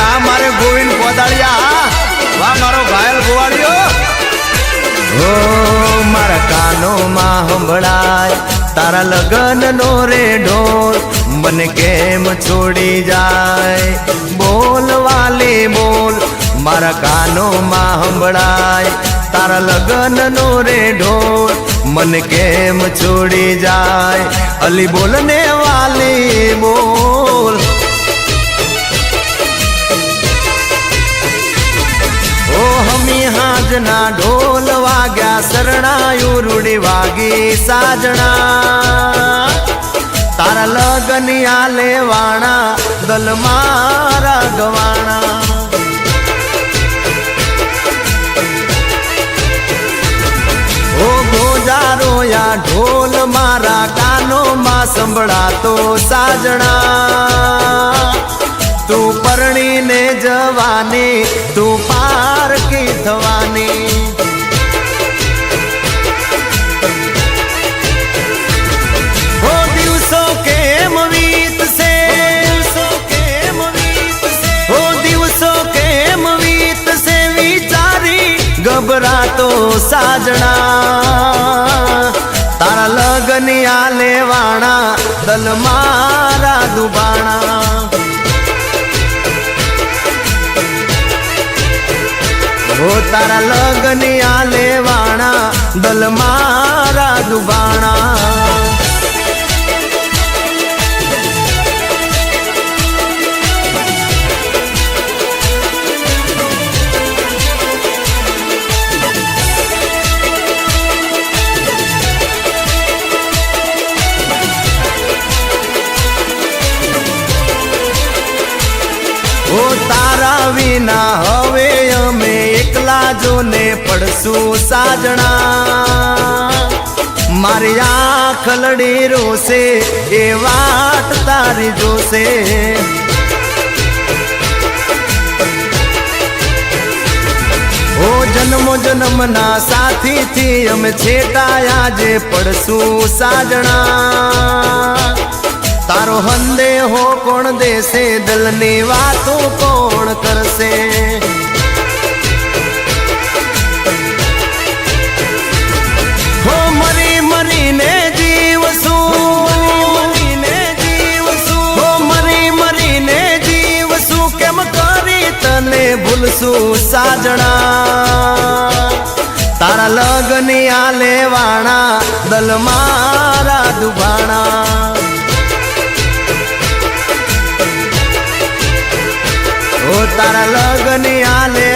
હા મારે ગોવિંદ પોદાળિયા વાહ મારો ઘાયલ ગોવાળિયો ઓ મારા કાનોમાં સંભળાય તારા લગન નો રે ઢોલ મને કેમ છોડી જાય બોલ વાલી બોલ મારા કાનોમાં સંભળાય તારા લગન નો રે ઢોલ મને કેમ છોડી જાય અલી બોલ ને વાલી બોલ ઓ હમી હાજના ઢોલ વાગ્યા શરણાયું રૂડી વાગી સાજણા તારા લગનિયા લેવાણા દલ મારા ગવાણા ઓ ગોજારો યા ઢોલ મારા કાનોમાં સંભળાતો સાજણા તું પરણીને જવાની તું પારકી થવાની ઓ દિવસો કેમ વીતશે ઓ દિવસો કેમ વીતશે વિચારી ગભરાતો સાજણા તારા લગનિયા લેવાણા દલ મારા દુબાણા ઓ તારા લગનિયા લેવાણા દલ મારા દુબાણા ઓ તારા વિના હવે અમે એકલા જોને પડશું સાજણા મારી આંખ લડી રોશે એ વાટ તારી જોશે ઓ જન્મો જન્મના સાથીથી અમે છેટાયા જે પડશું સાજણા તારો હંદેહો કોણ દેશે દલની વાતો કોણ કરશે હો મરી મરીને જીવશું હો મરી મરીને જીવશું કેમ કરી તને ભૂલશું સાજણા તારા લગનિયા લેવાણા દલ મારા દુભાણા ઓ તારા લગનિયા લે